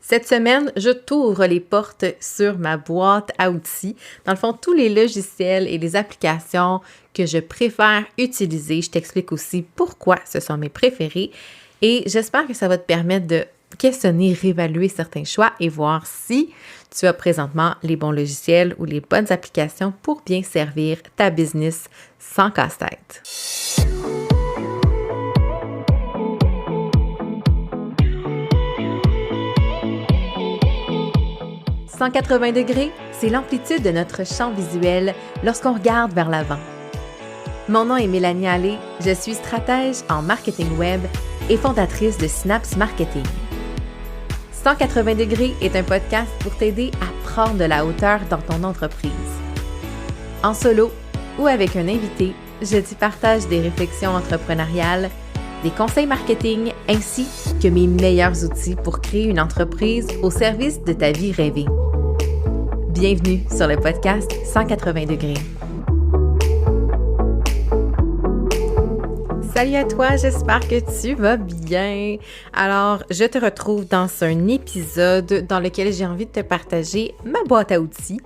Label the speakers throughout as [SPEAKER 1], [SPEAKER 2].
[SPEAKER 1] Cette semaine, je t'ouvre les portes sur ma boîte à outils. Dans le fond, tous les logiciels et les applications que je préfère utiliser. Je t'explique aussi pourquoi ce sont mes préférés et j'espère que ça va te permettre de questionner, réévaluer certains choix et voir si tu as présentement les bons logiciels ou les bonnes applications pour bien servir ta business sans casse-tête. 180 degrés, c'est l'amplitude de notre champ visuel lorsqu'on regarde vers l'avant. Mon nom est Mélanie Allé, je suis stratège en marketing web et fondatrice de Synapse Marketing. 180 degrés est un podcast pour t'aider à prendre de la hauteur dans ton entreprise. En solo ou avec un invité, je t'y partage des réflexions entrepreneuriales, des conseils marketing ainsi que mes meilleurs outils pour créer une entreprise au service de ta vie rêvée. Bienvenue sur le podcast 180 degrés. Salut à toi, j'espère que tu vas bien. Alors, je te retrouve dans un épisode dans lequel j'ai envie de te partager ma boîte à outils,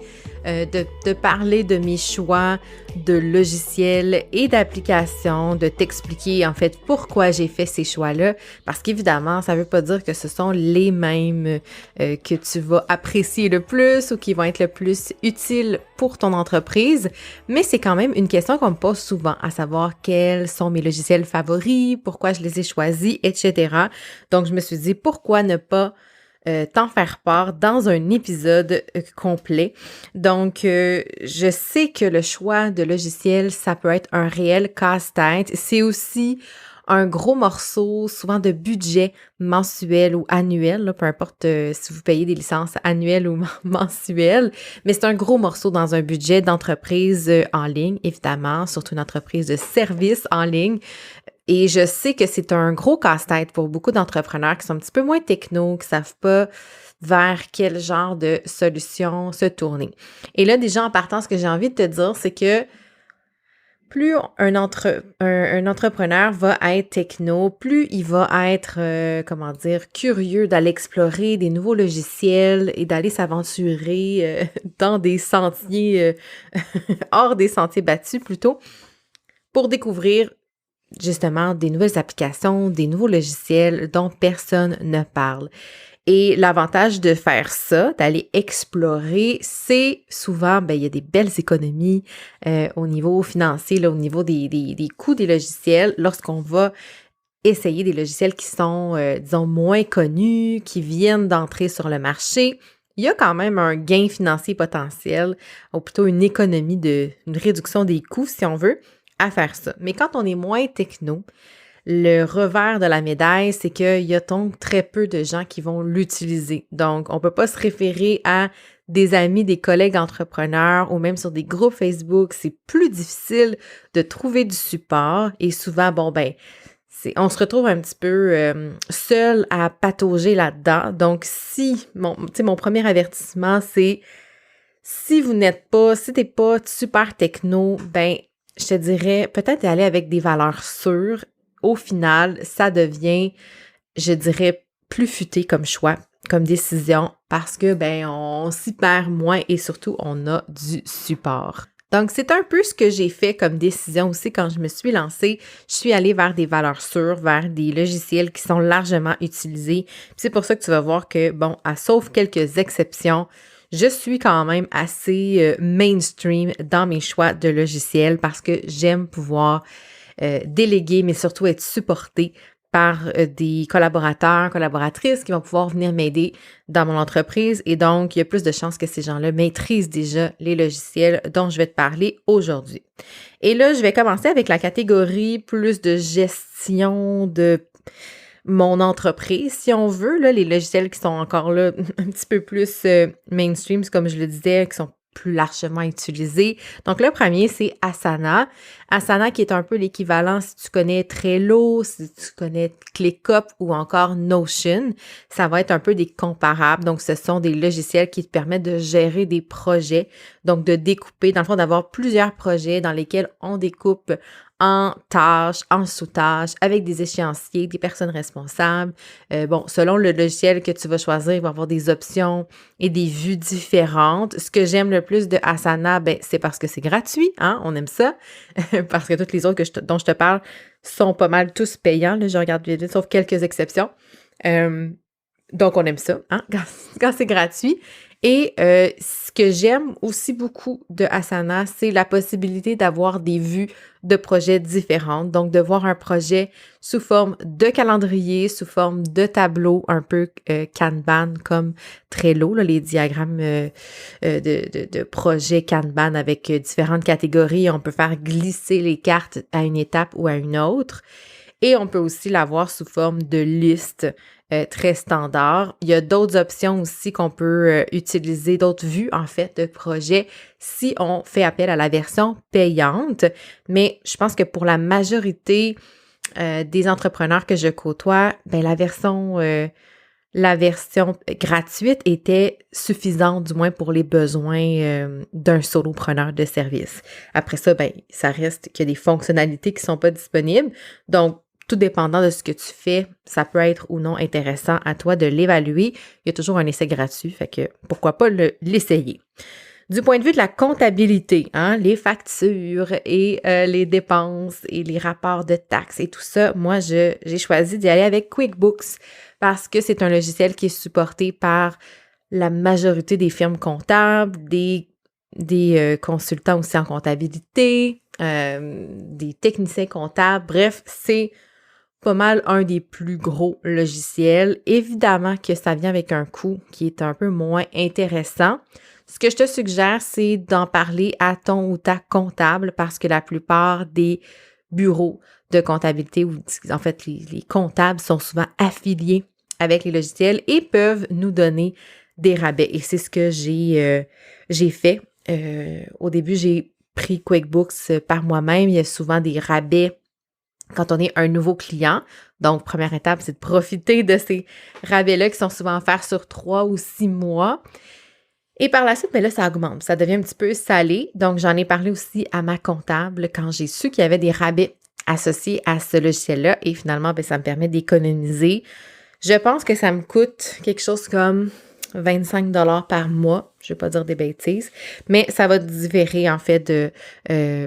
[SPEAKER 1] de parler de mes choix de logiciels et d'applications, de t'expliquer en fait pourquoi j'ai fait ces choix-là, parce qu'évidemment, ça ne veut pas dire que ce sont les mêmes que tu vas apprécier le plus ou qui vont être le plus utiles pour ton entreprise, mais c'est quand même une question qu'on me pose souvent, à savoir quels sont mes logiciels favoris, pourquoi je les ai choisis, etc. Donc, je me suis dit, pourquoi ne pas t'en faire part dans un épisode complet. Donc, je sais que le choix de logiciel, ça peut être un réel casse-tête. C'est aussi un gros morceau, souvent de budget mensuel ou annuel, là, peu importe si vous payez des licences annuelles ou mensuelles, mais c'est un gros morceau dans un budget d'entreprise en ligne, évidemment, surtout une entreprise de services en ligne. Et je sais que c'est un gros casse-tête pour beaucoup d'entrepreneurs qui sont un petit peu moins techno, qui ne savent pas vers quel genre de solution se tourner. Et là, déjà en partant, ce que j'ai envie de te dire, c'est que plus un entrepreneur va être techno, plus il va être, curieux d'aller explorer des nouveaux logiciels et d'aller s'aventurer dans des sentiers, hors des sentiers battus plutôt, pour découvrir justement des nouvelles applications, des nouveaux logiciels dont personne ne parle. Et l'avantage de faire ça, d'aller explorer, c'est souvent, il y a des belles économies au niveau financier, là, au niveau des coûts des logiciels, lorsqu'on va essayer des logiciels qui sont, disons, moins connus, qui viennent d'entrer sur le marché. Il y a quand même un gain financier potentiel, ou plutôt une économie, une réduction des coûts, si on veut, à faire ça. Mais quand on est moins techno, le revers de la médaille, c'est qu'il y a donc très peu de gens qui vont l'utiliser. Donc, on ne peut pas se référer à des amis, des collègues entrepreneurs ou même sur des groupes Facebook. C'est plus difficile de trouver du support et souvent, on se retrouve un petit peu seul à patauger là-dedans. Donc, mon premier avertissement, c'est si t'es pas super techno, je te dirais peut-être d'aller avec des valeurs sûres. Au final, ça devient, je dirais, plus futé comme choix, comme décision, parce que, on s'y perd moins et surtout, on a du support. Donc, c'est un peu ce que j'ai fait comme décision aussi quand je me suis lancée. Je suis allée vers des valeurs sûres, vers des logiciels qui sont largement utilisés. Puis c'est pour ça que tu vas voir que, sauf quelques exceptions, je suis quand même assez mainstream dans mes choix de logiciels parce que j'aime pouvoir déléguer, mais surtout être supportée par des collaborateurs, collaboratrices qui vont pouvoir venir m'aider dans mon entreprise. Et donc, il y a plus de chances que ces gens-là maîtrisent déjà les logiciels dont je vais te parler aujourd'hui. Et là, je vais commencer avec la catégorie plus de gestion de mon entreprise, si on veut, là, les logiciels qui sont encore là un petit peu plus mainstream, comme je le disais, qui sont plus largement utilisés. Donc, le premier, c'est Asana. Asana qui est un peu l'équivalent si tu connais Trello, si tu connais ClickUp ou encore Notion. Ça va être un peu des comparables. Donc, ce sont des logiciels qui te permettent de gérer des projets Donc, de découper, dans le fond, d'avoir plusieurs projets dans lesquels on découpe en tâches, en sous-tâches, avec des échéanciers, des personnes responsables. Selon le logiciel que tu vas choisir, il va y avoir des options et des vues différentes. Ce que j'aime le plus de Asana, c'est parce que c'est gratuit, hein, on aime ça, parce que toutes les autres dont je te parle sont pas mal tous payants, là, je regarde vite, sauf quelques exceptions. Donc, on aime ça, hein, quand c'est gratuit. Et ce que j'aime aussi beaucoup de Asana, c'est la possibilité d'avoir des vues de projets différentes. Donc, de voir un projet sous forme de calendrier, sous forme de tableau, un peu Kanban comme Trello, là, les diagrammes de projets Kanban avec différentes catégories. On peut faire glisser les cartes à une étape ou à une autre. Et on peut aussi l'avoir sous forme de liste très standard. Il y a d'autres options aussi qu'on peut utiliser, d'autres vues en fait de projets si on fait appel à la version payante. Mais je pense que pour la majorité des entrepreneurs que je côtoie, la version gratuite était suffisante, du moins pour les besoins d'un solopreneur de service. Après ça, ça reste qu'il y a des fonctionnalités qui ne sont pas disponibles. Donc, tout dépendant de ce que tu fais, ça peut être ou non intéressant à toi de l'évaluer. Il y a toujours un essai gratuit, fait que pourquoi pas l'essayer. Du point de vue de la comptabilité, hein, les factures et les dépenses et les rapports de taxes et tout ça, moi, j'ai choisi d'y aller avec QuickBooks parce que c'est un logiciel qui est supporté par la majorité des firmes comptables, des consultants aussi en comptabilité, des techniciens comptables. Bref, c'est pas mal un des plus gros logiciels. Évidemment que ça vient avec un coût qui est un peu moins intéressant. Ce que je te suggère, c'est d'en parler à ton ou ta comptable parce que la plupart des bureaux de comptabilité ou en fait les comptables sont souvent affiliés avec les logiciels et peuvent nous donner des rabais. Et c'est ce que j'ai fait. Au début, j'ai pris QuickBooks par moi-même. Il y a souvent des rabais quand on est un nouveau client. Donc, première étape, c'est de profiter de ces rabais-là qui sont souvent offerts sur 3 ou 6 mois. Et par la suite, là, ça augmente. Ça devient un petit peu salé. Donc, j'en ai parlé aussi à ma comptable quand j'ai su qu'il y avait des rabais associés à ce logiciel-là. Et finalement, ça me permet d'économiser. Je pense que ça me coûte quelque chose comme 25 $ par mois. Je ne vais pas dire des bêtises, mais ça va différer en fait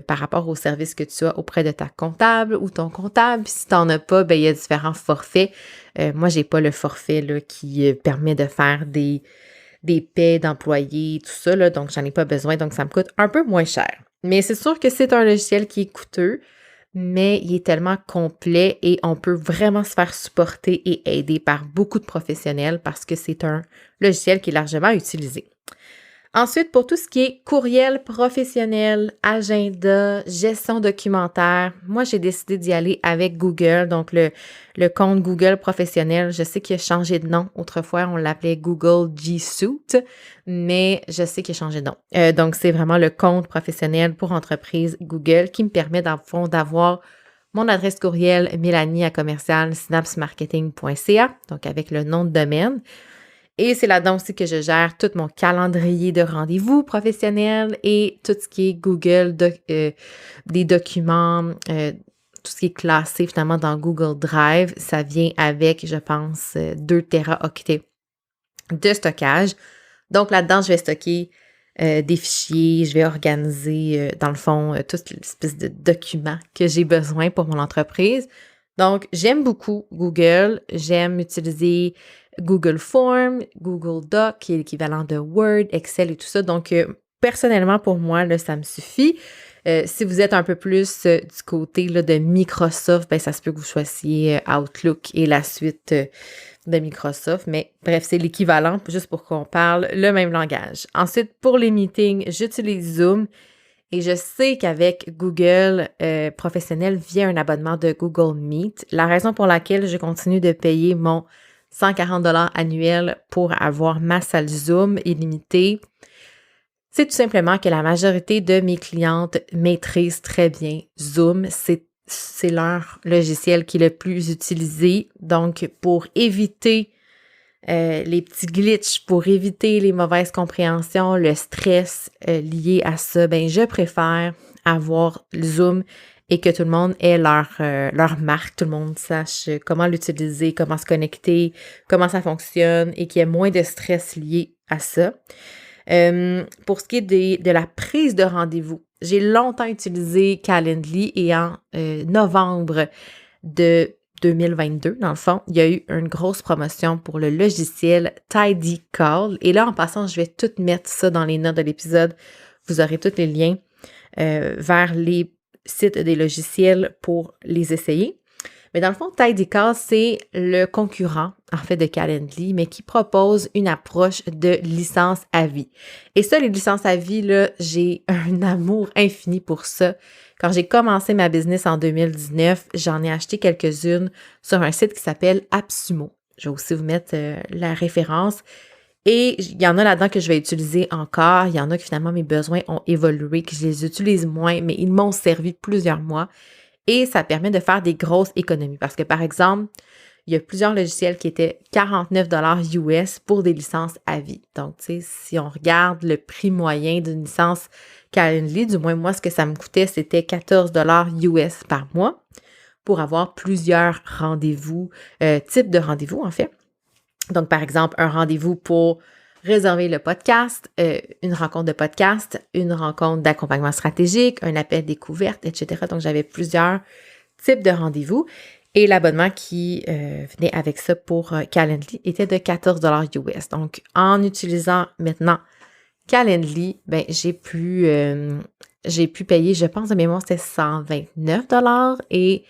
[SPEAKER 1] par rapport au service que tu as auprès de ta comptable ou ton comptable. Puis si tu n'en as pas, il y a différents forfaits. Moi, je n'ai pas le forfait là, qui permet de faire des paies d'employés, tout ça, là, donc j'en ai pas besoin, donc ça me coûte un peu moins cher. Mais c'est sûr que c'est un logiciel qui est coûteux, mais il est tellement complet et on peut vraiment se faire supporter et aider par beaucoup de professionnels parce que c'est un logiciel qui est largement utilisé. Ensuite, pour tout ce qui est courriel professionnel, agenda, gestion documentaire, moi, j'ai décidé d'y aller avec Google, donc le compte Google professionnel. Je sais qu'il a changé de nom. Autrefois, on l'appelait Google G Suite, mais je sais qu'il a changé de nom. Donc, c'est vraiment le compte professionnel pour entreprise Google qui me permet, dans le fond, d'avoir mon adresse courriel melanie@synapsemarketing.ca, donc avec le nom de domaine. Et c'est là-dedans aussi que je gère tout mon calendrier de rendez-vous professionnels et tout ce qui est Google, des documents, tout ce qui est classé finalement dans Google Drive. Ça vient avec, je pense, 2 téraoctets de stockage. Donc là-dedans, je vais stocker des fichiers, je vais organiser, dans le fond, toute l'espèce de documents que j'ai besoin pour mon entreprise. Donc, j'aime beaucoup Google. J'aime utiliser Google Forms, Google Doc, qui est l'équivalent de Word, Excel et tout ça. Donc, personnellement, pour moi, là, ça me suffit. Si vous êtes un peu plus du côté là, de Microsoft, ça se peut que vous choisissiez Outlook et la suite de Microsoft. Mais bref, c'est l'équivalent, juste pour qu'on parle le même langage. Ensuite, pour les meetings, j'utilise Zoom. Et je sais qu'avec Google professionnel via un abonnement de Google Meet, la raison pour laquelle je continue de payer mon 140 $ annuel pour avoir ma salle Zoom illimitée, c'est tout simplement que la majorité de mes clientes maîtrisent très bien Zoom. C'est leur logiciel qui est le plus utilisé. Donc, pour éviter les petits glitches pour éviter les mauvaises compréhensions, le stress lié à ça, ben je préfère avoir Zoom et que tout le monde ait leur marque, tout le monde sache comment l'utiliser, comment se connecter, comment ça fonctionne et qu'il y ait moins de stress lié à ça. Pour ce qui est de la prise de rendez-vous, j'ai longtemps utilisé Calendly et en novembre de 2022, dans le fond, il y a eu une grosse promotion pour le logiciel TidyCal. Et là, en passant, je vais tout mettre ça dans les notes de l'épisode. Vous aurez tous les liens vers les sites des logiciels pour les essayer. Mais dans le fond, TidyCal, c'est le concurrent, en fait, de Calendly, mais qui propose une approche de licence à vie. Et ça, les licences à vie, là, j'ai un amour infini pour ça. Quand j'ai commencé ma business en 2019, j'en ai acheté quelques-unes sur un site qui s'appelle AppSumo. Je vais aussi vous mettre la référence. Et il y en a là-dedans que je vais utiliser encore. Il y en a que finalement mes besoins ont évolué, que je les utilise moins, mais ils m'ont servi plusieurs mois. Et ça permet de faire des grosses économies. Parce que, par exemple, il y a plusieurs logiciels qui étaient 49 $ US pour des licences à vie. Donc, tu sais, si on regarde le prix moyen d'une licence Calendly, du moins moi, ce que ça me coûtait, c'était 14 $ US par mois pour avoir plusieurs rendez-vous, types de rendez-vous, en fait. Donc, par exemple, un rendez-vous pour réserver le podcast, une rencontre de podcast, une rencontre d'accompagnement stratégique, un appel découverte, etc. Donc, j'avais plusieurs types de rendez-vous. Et l'abonnement qui venait avec ça pour Calendly était de 14 $ US. Donc, en utilisant maintenant Calendly, ben j'ai pu payer, je pense de mémoire, c'était 129 $ et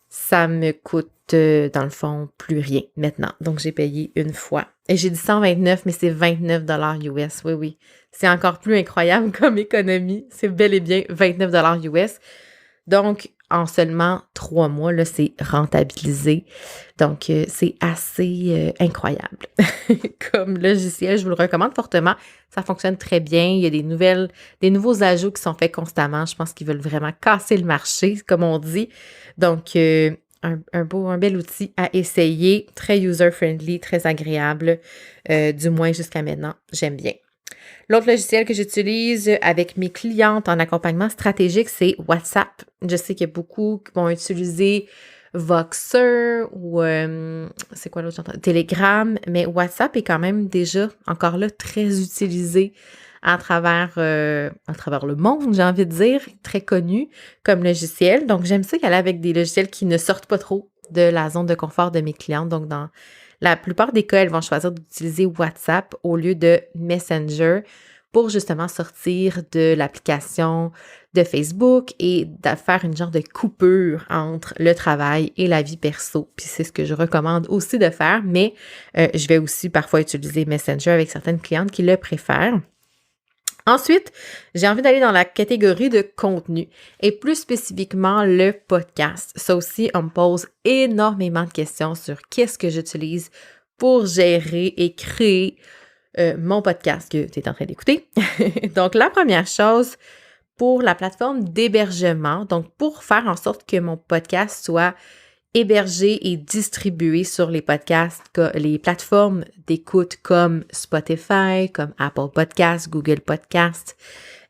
[SPEAKER 1] ça me coûte, dans le fond, plus rien maintenant. Donc, j'ai payé une fois. Et j'ai dit 129, mais c'est 29 $ US. Oui, oui. C'est encore plus incroyable comme économie. C'est bel et bien 29 $ US. Donc, en seulement 3 mois, là, c'est rentabilisé. Donc, c'est assez incroyable. Comme logiciel, je vous le recommande fortement. Ça fonctionne très bien. Il y a des nouveaux ajouts qui sont faits constamment. Je pense qu'ils veulent vraiment casser le marché, comme on dit. Donc, un bel outil à essayer. Très user-friendly, très agréable. Du moins jusqu'à maintenant, j'aime bien. L'autre logiciel que j'utilise avec mes clientes en accompagnement stratégique, c'est WhatsApp. Je sais qu'il y a beaucoup qui vont utiliser Voxer ou c'est quoi l'autre? Telegram, mais WhatsApp est quand même déjà encore là très utilisé à travers le monde, j'ai envie de dire, très connu comme logiciel. Donc, j'aime ça y aller avec des logiciels qui ne sortent pas trop de la zone de confort de mes clientes. Donc, dans la plupart des cas, elles vont choisir d'utiliser WhatsApp au lieu de Messenger pour justement sortir de l'application de Facebook et de faire une genre de coupure entre le travail et la vie perso. Puis c'est ce que je recommande aussi de faire, mais je vais aussi parfois utiliser Messenger avec certaines clientes qui le préfèrent. Ensuite, j'ai envie d'aller dans la catégorie de contenu et plus spécifiquement le podcast. Ça aussi, on me pose énormément de questions sur qu'est-ce que j'utilise pour gérer et créer mon podcast que tu es en train d'écouter. Donc, la première chose, pour la plateforme d'hébergement, donc pour faire en sorte que mon podcast soit hébergé et distribué sur les podcasts, les plateformes d'écoute comme Spotify, comme Apple Podcasts, Google Podcasts,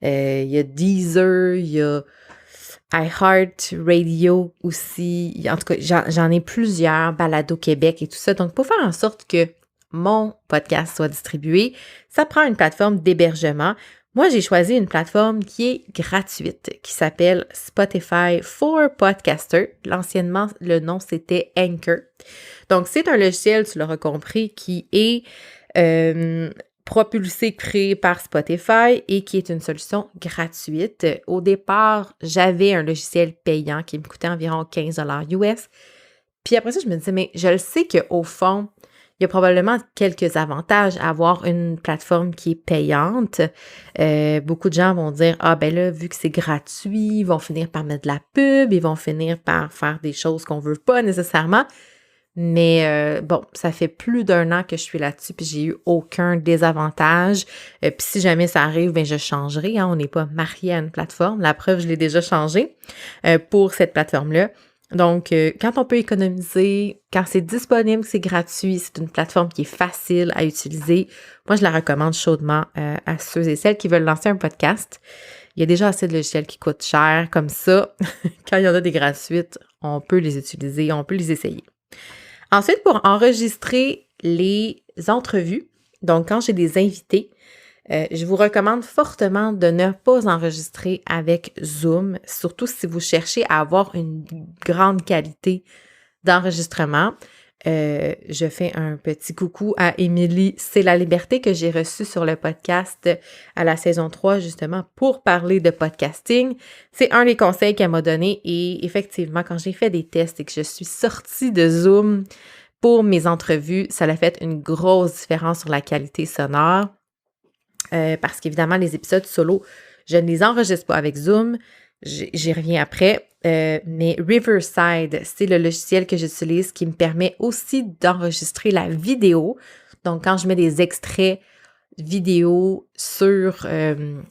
[SPEAKER 1] il y a Deezer, il y a iHeartRadio aussi. En tout cas, j'en ai plusieurs, Balado Québec et tout ça. Donc, pour faire en sorte que mon podcast soit distribué, ça prend une plateforme d'hébergement. Moi, j'ai choisi une plateforme qui est gratuite, qui s'appelle Spotify for Podcasters. L'anciennement, le nom, c'était Anchor. Donc, c'est un logiciel, tu l'auras compris, qui est propulsé, créé par Spotify et qui est une solution gratuite. Au départ, j'avais un logiciel payant qui me coûtait environ 15 $ US. Puis après ça, je me disais, mais je le sais qu'au fond, il y a probablement quelques avantages à avoir une plateforme qui est payante. Beaucoup de gens vont dire, ah ben là, vu que c'est gratuit, ils vont finir par mettre de la pub, ils vont finir par faire des choses qu'on veut pas nécessairement. Mais bon, ça fait plus d'1 an que je suis là-dessus, puis j'ai eu aucun désavantage. Puis si jamais ça arrive, ben je changerai. Hein, on n'est pas marié à une plateforme. La preuve, je l'ai déjà changé pour cette plateforme-là. Donc, quand on peut économiser, quand c'est disponible, c'est gratuit, c'est une plateforme qui est facile à utiliser, moi, je la recommande chaudement à ceux et celles qui veulent lancer un podcast. Il y a déjà assez de logiciels qui coûtent cher, comme ça, quand il y en a des gratuites, on peut les utiliser, on peut les essayer. Ensuite, pour enregistrer les entrevues, donc quand j'ai des invités, je vous recommande fortement de ne pas enregistrer avec Zoom, surtout si vous cherchez à avoir une grande qualité d'enregistrement. Je fais un petit coucou à Émilie C'est la liberté que j'ai reçue sur le podcast à la saison 3 justement pour parler de podcasting. C'est un des conseils qu'elle m'a donné et effectivement, quand j'ai fait des tests et que je suis sortie de Zoom pour mes entrevues, ça a fait une grosse différence sur la qualité sonore. Parce qu'évidemment, les épisodes solo, je ne les enregistre pas avec Zoom. J'y reviens après. Mais Riverside, c'est le logiciel que j'utilise qui me permet aussi d'enregistrer la vidéo. Donc, quand je mets des extraits vidéo sur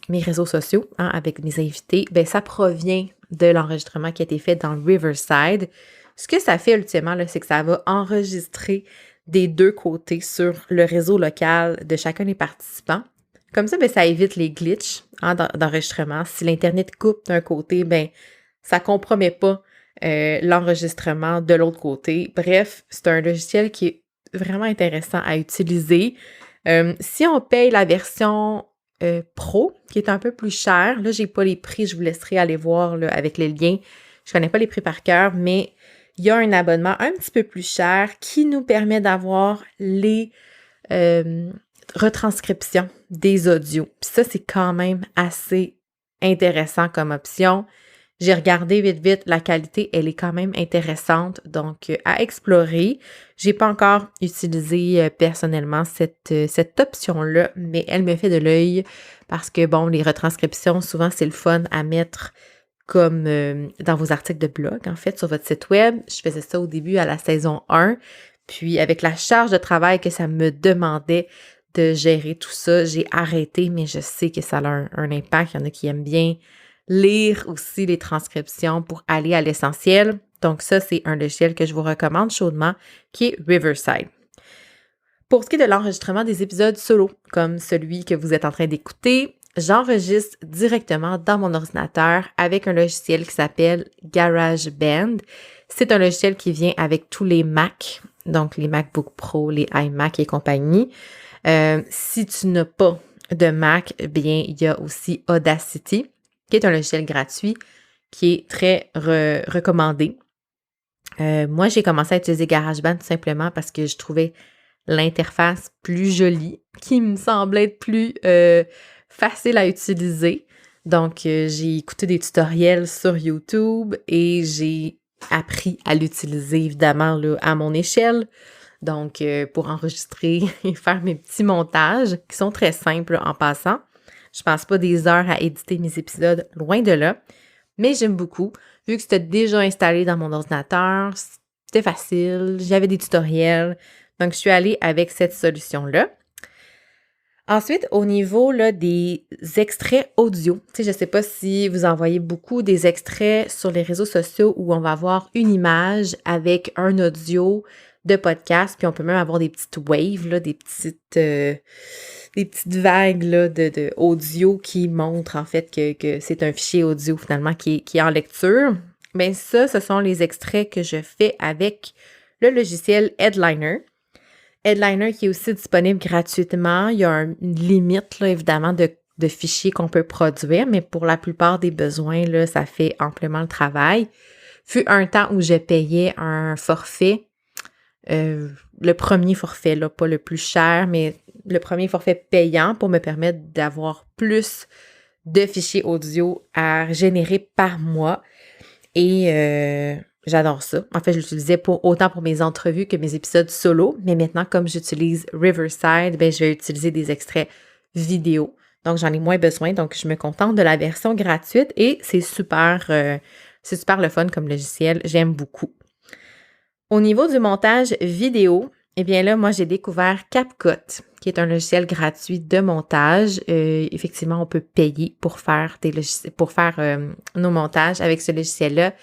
[SPEAKER 1] mes réseaux sociaux avec mes invités, ben ça provient de l'enregistrement qui a été fait dans Riverside. Ce que ça fait ultimement, là, c'est que ça va enregistrer des deux côtés sur le réseau local de chacun des participants. Comme ça, ben, ça évite les glitches d'enregistrement. Si l'Internet coupe d'un côté, ben, ça compromet pas l'enregistrement de l'autre côté. Bref, c'est un logiciel qui est vraiment intéressant à utiliser. Si on paye la version Pro, qui est un peu plus chère, là, j'ai pas les prix, je vous laisserai aller voir là, avec les liens. Je connais pas les prix par cœur, mais il y a un abonnement un petit peu plus cher qui nous permet d'avoir les retranscription des audios. Puis ça, c'est quand même assez intéressant comme option. J'ai regardé vite, la qualité, elle est quand même intéressante, donc à explorer. J'ai pas encore utilisé personnellement cette option-là, mais elle me fait de l'œil parce que, bon, les retranscriptions, souvent, c'est le fun à mettre comme dans vos articles de blog, en fait, sur votre site web. Je faisais ça au début à la saison 1, puis avec la charge de travail que ça me demandait de gérer tout ça, j'ai arrêté, mais je sais que ça a un impact. Il y en a qui aiment bien lire aussi les transcriptions pour aller à l'essentiel. Donc ça, c'est un logiciel que je vous recommande chaudement, qui est Riverside. Pour ce qui est de l'enregistrement des épisodes solo, comme celui que vous êtes en train d'écouter, j'enregistre directement dans mon ordinateur avec un logiciel qui s'appelle GarageBand. C'est un logiciel qui vient avec tous les Mac, donc les MacBook Pro, les iMac et compagnie. Si tu n'as pas de Mac, bien, il y a aussi Audacity, qui est un logiciel gratuit, qui est très recommandé. Moi, j'ai commencé à utiliser GarageBand tout simplement parce que je trouvais l'interface plus jolie, qui me semblait être plus facile à utiliser. Donc, j'ai écouté des tutoriels sur YouTube et j'ai appris à l'utiliser, évidemment, là, à mon échelle. Donc, pour enregistrer et faire mes petits montages, qui sont très simples en passant. Je passe pas des heures à éditer mes épisodes, loin de là. Mais j'aime beaucoup. Vu que c'était déjà installé dans mon ordinateur, c'était facile, j'avais des tutoriels. Donc, je suis allée avec cette solution-là. Ensuite, au niveau là, des extraits audio, tu sais, je ne sais pas si vous envoyez beaucoup des extraits sur les réseaux sociaux où on va avoir une image avec un audio de podcast, puis on peut même avoir des petites waves, là, des petites vagues là, de audio qui montrent en fait que c'est un fichier audio finalement qui est en lecture. Bien ça, ce sont les extraits que je fais avec le logiciel Headliner. Headliner qui est aussi disponible gratuitement. Il y a une limite, là, évidemment, de fichiers qu'on peut produire, mais pour la plupart des besoins, là, ça fait amplement le travail. Fut un temps où je payais un forfait, le premier forfait, là, pas le plus cher, mais le premier forfait payant pour me permettre d'avoir plus de fichiers audio à générer par mois. Et j'adore ça. En fait, je l'utilisais autant pour mes entrevues que mes épisodes solo, mais maintenant, comme j'utilise Riverside, ben, je vais utiliser des extraits vidéo. Donc, j'en ai moins besoin. Donc, je me contente de la version gratuite et c'est super le fun comme logiciel. J'aime beaucoup. Au niveau du montage vidéo, eh bien là, moi, j'ai découvert CapCut, qui est un logiciel gratuit de montage. Effectivement, on peut payer pour faire nos montages avec ce logiciel-là.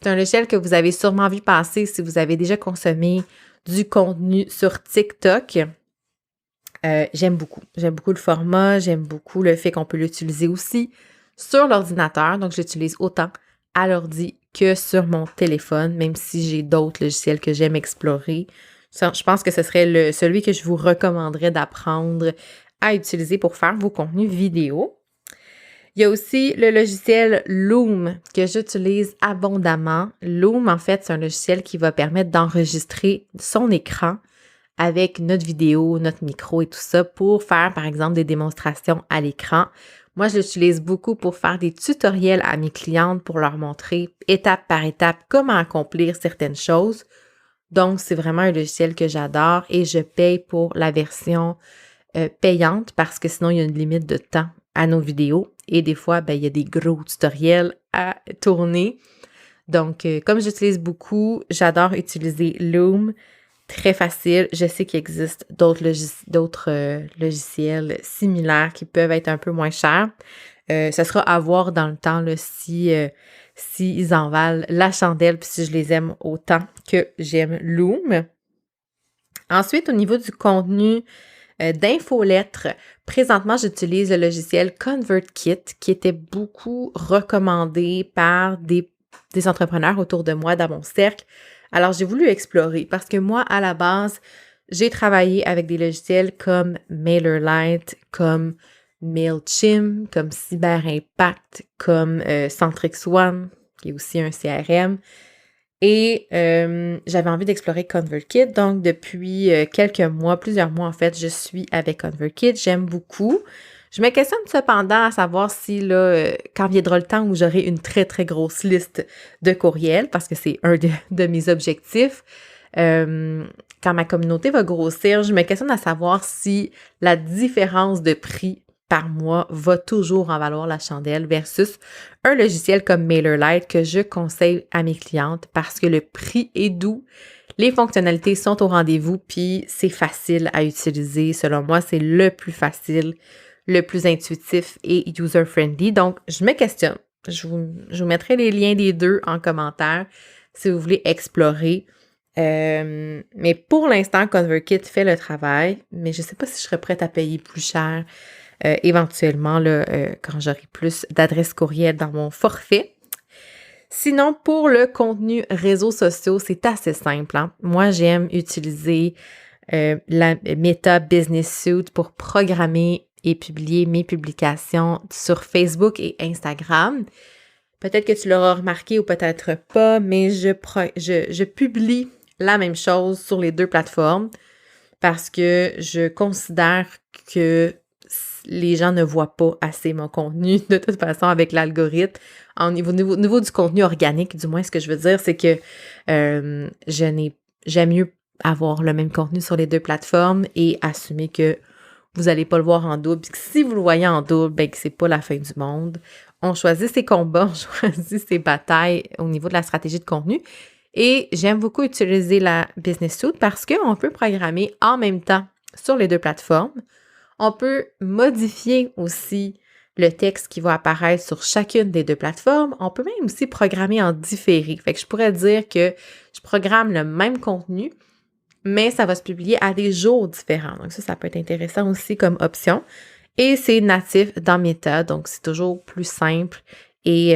[SPEAKER 1] C'est un logiciel que vous avez sûrement vu passer si vous avez déjà consommé du contenu sur TikTok. J'aime beaucoup. J'aime beaucoup le format, j'aime beaucoup le fait qu'on peut l'utiliser aussi sur l'ordinateur. Donc, j'utilise autant à l'ordi que sur mon téléphone, même si j'ai d'autres logiciels que j'aime explorer. Je pense que ce serait celui que je vous recommanderais d'apprendre à utiliser pour faire vos contenus vidéo. Il y a aussi le logiciel Loom que j'utilise abondamment. Loom, en fait, c'est un logiciel qui va permettre d'enregistrer son écran avec notre vidéo, notre micro et tout ça pour faire, par exemple, des démonstrations à l'écran. Moi, je l'utilise beaucoup pour faire des tutoriels à mes clientes pour leur montrer étape par étape comment accomplir certaines choses. Donc, c'est vraiment un logiciel que j'adore et je paye pour la version payante parce que sinon, il y a une limite de temps à nos vidéos et des fois, il y a des gros tutoriels à tourner. Donc, comme j'utilise beaucoup, j'adore utiliser Loom. Très facile. Je sais qu'il existe d'autres logiciels similaires qui peuvent être un peu moins chers. Ça sera à voir dans le temps là, si ils en valent la chandelle puis si je les aime autant que j'aime Loom. Ensuite, au niveau du contenu d'infolettres, présentement, j'utilise le logiciel ConvertKit qui était beaucoup recommandé par des entrepreneurs autour de moi dans mon cercle. Alors, j'ai voulu explorer parce que moi, à la base, j'ai travaillé avec des logiciels comme MailerLite, comme Mailchimp, comme CyberImpact, comme Centrix One, qui est aussi un CRM. Et j'avais envie d'explorer ConvertKit. Donc, depuis quelques mois, plusieurs mois en fait, je suis avec ConvertKit. J'aime beaucoup. Je me questionne cependant à savoir si, là, quand viendra le temps où j'aurai une très, très grosse liste de courriels, parce que c'est un de mes objectifs, quand ma communauté va grossir, je me questionne à savoir si la différence de prix par mois va toujours en valoir la chandelle versus un logiciel comme MailerLite que je conseille à mes clientes parce que le prix est doux, les fonctionnalités sont au rendez-vous, puis c'est facile à utiliser. Selon moi, c'est le plus facile, le plus intuitif et user-friendly. Donc, je me questionne. Je vous mettrai les liens des deux en commentaire si vous voulez explorer. Mais pour l'instant, ConvertKit fait le travail, mais je ne sais pas si je serais prête à payer plus cher éventuellement là, quand j'aurai plus d'adresses courriel dans mon forfait. Sinon, pour le contenu réseaux sociaux, c'est assez simple. Hein? Moi, j'aime utiliser la Meta Business Suite pour programmer et publier mes publications sur Facebook et Instagram. Peut-être que tu l'auras remarqué ou peut-être pas, mais je publie la même chose sur les deux plateformes parce que je considère que les gens ne voient pas assez mon contenu de toute façon avec l'algorithme. Au niveau du contenu organique, du moins, ce que je veux dire, c'est que j'aime mieux avoir le même contenu sur les deux plateformes et assumer que vous n'allez pas le voir en double. Puis que si vous le voyez en double, ben que c'est pas la fin du monde. On choisit ses combats, on choisit ses batailles au niveau de la stratégie de contenu. Et j'aime beaucoup utiliser la Business Suite parce qu'on peut programmer en même temps sur les deux plateformes. On peut modifier aussi le texte qui va apparaître sur chacune des deux plateformes. On peut même aussi programmer en différé. Fait que je pourrais dire que je programme le même contenu, mais ça va se publier à des jours différents. Donc ça peut être intéressant aussi comme option. Et c'est natif dans Meta, donc c'est toujours plus simple et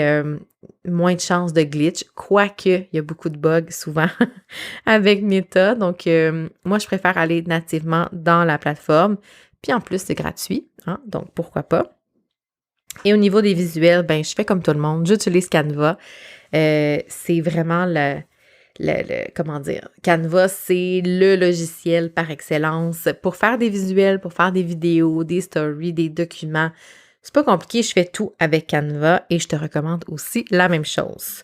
[SPEAKER 1] moins de chances de glitch, quoique il y a beaucoup de bugs souvent avec Meta. Donc moi, je préfère aller nativement dans la plateforme. Puis en plus, c'est gratuit, hein, donc pourquoi pas. Et au niveau des visuels, ben je fais comme tout le monde, j'utilise Canva. C'est vraiment comment dire, Canva, c'est le logiciel par excellence pour faire des visuels, pour faire des vidéos, des stories, des documents. C'est pas compliqué, je fais tout avec Canva et je te recommande aussi la même chose.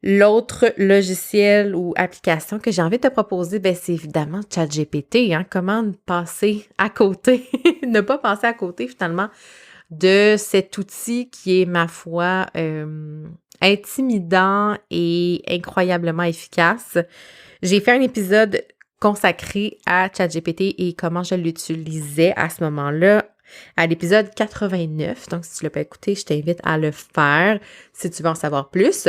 [SPEAKER 1] L'autre logiciel ou application que j'ai envie de te proposer, ben c'est évidemment ChatGPT. Hein? Comment passer à côté, ne pas passer à côté finalement de cet outil qui est, ma foi, intimidant et incroyablement efficace. J'ai fait un épisode consacré à ChatGPT et comment je l'utilisais à ce moment-là, à l'épisode 89. Donc, si tu ne l'as pas écouté, je t'invite à le faire si tu veux en savoir plus.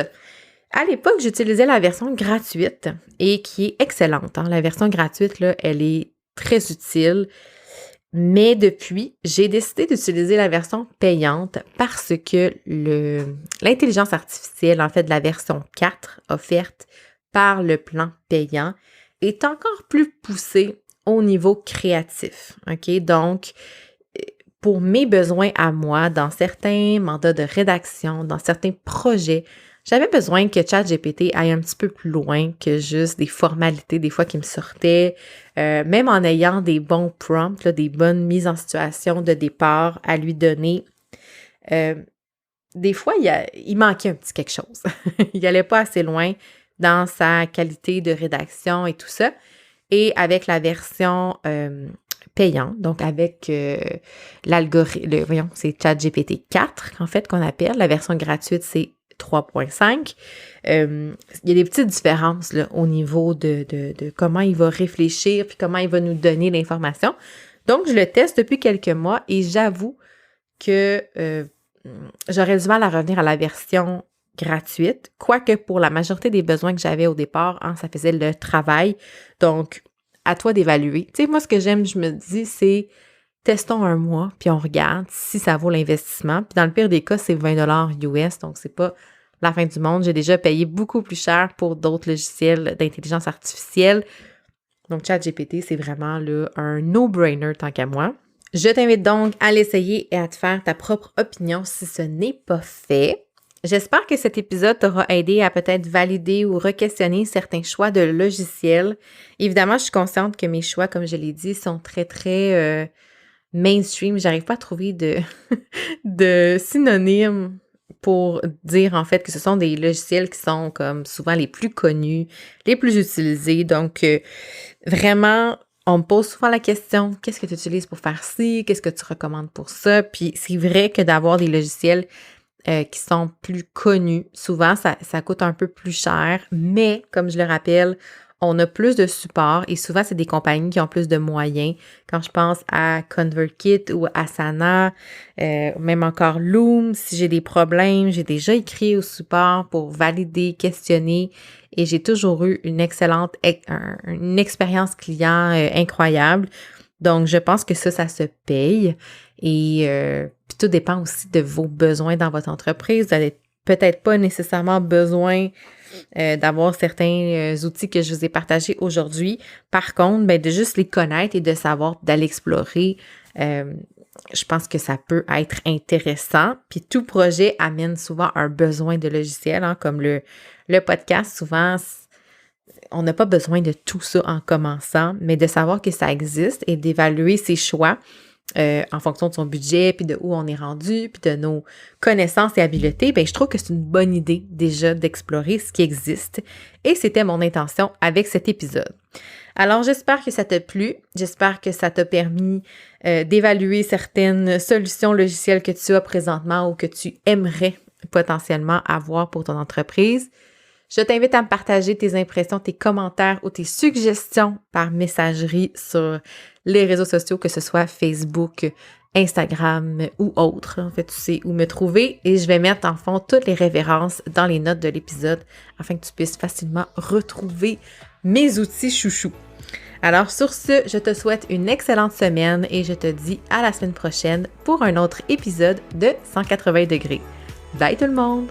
[SPEAKER 1] À l'époque, j'utilisais la version gratuite et qui est excellente. La version gratuite, là, elle est très utile. Mais depuis, j'ai décidé d'utiliser la version payante parce que l'intelligence artificielle, en fait, de la version 4 offerte par le plan payant, est encore plus poussée au niveau créatif. OK? Donc, pour mes besoins à moi, dans certains mandats de rédaction, dans certains projets, j'avais besoin que ChatGPT aille un petit peu plus loin que juste des formalités, des fois qui me sortaient, même en ayant des bons prompts, là, des bonnes mises en situation de départ à lui donner. Des fois, il manquait un petit quelque chose. Il n'allait pas assez loin dans sa qualité de rédaction et tout ça. Et avec la version payante, donc avec l'algorithme, c'est ChatGPT 4, en fait, qu'on appelle. La version gratuite, c'est 3.5. Il y a des petites différences là, au niveau de comment il va réfléchir puis comment il va nous donner l'information. Donc, je le teste depuis quelques mois et j'avoue que j'aurais du mal à revenir à la version gratuite, quoique pour la majorité des besoins que j'avais au départ, ça faisait le travail. Donc, à toi d'évaluer. Tu sais, moi, ce que j'aime, je me dis, c'est testons un mois, puis on regarde si ça vaut l'investissement. Puis dans le pire des cas, c'est 20$ US, donc c'est pas la fin du monde. J'ai déjà payé beaucoup plus cher pour d'autres logiciels d'intelligence artificielle. Donc, ChatGPT, c'est vraiment là, un no-brainer tant qu'à moi. Je t'invite donc à l'essayer et à te faire ta propre opinion si ce n'est pas fait. J'espère que cet épisode t'aura aidé à peut-être valider ou re-questionner certains choix de logiciels. Évidemment, je suis consciente que mes choix, comme je l'ai dit, sont très, très mainstream. J'arrive pas à trouver de synonyme pour dire en fait que ce sont des logiciels qui sont comme souvent les plus connus, les plus utilisés. Donc, vraiment, on me pose souvent la question, qu'est-ce que tu utilises pour faire ci? Qu'est-ce que tu recommandes pour ça? Puis c'est vrai que d'avoir des logiciels qui sont plus connus, souvent ça coûte un peu plus cher, mais comme je le rappelle, on a plus de support et souvent c'est des compagnies qui ont plus de moyens. Quand je pense à ConvertKit ou Asana, même encore Loom, si j'ai des problèmes, j'ai déjà écrit au support pour valider, questionner et j'ai toujours eu une excellente une expérience client incroyable. Donc, je pense que ça se paye et puis tout dépend aussi de vos besoins dans votre entreprise. Vous n'avez peut-être pas nécessairement besoin d'avoir certains outils que je vous ai partagés aujourd'hui. Par contre, de juste les connaître et de savoir, d'aller explorer, je pense que ça peut être intéressant. Puis tout projet amène souvent un besoin de logiciel, comme le podcast, souvent, on n'a pas besoin de tout ça en commençant, mais de savoir que ça existe et d'évaluer ses choix en fonction de son budget, puis de où on est rendu, puis de nos connaissances et habiletés, je trouve que c'est une bonne idée déjà d'explorer ce qui existe. Et c'était mon intention avec cet épisode. Alors, j'espère que ça t'a plu. J'espère que ça t'a permis d'évaluer certaines solutions logicielles que tu as présentement ou que tu aimerais potentiellement avoir pour ton entreprise. Je t'invite à me partager tes impressions, tes commentaires ou tes suggestions par messagerie sur les réseaux sociaux, que ce soit Facebook, Instagram ou autres. En fait, tu sais où me trouver et je vais mettre en fond toutes les références dans les notes de l'épisode afin que tu puisses facilement retrouver mes outils chouchous. Alors sur ce, je te souhaite une excellente semaine et je te dis à la semaine prochaine pour un autre épisode de 180 degrés. Bye tout le monde!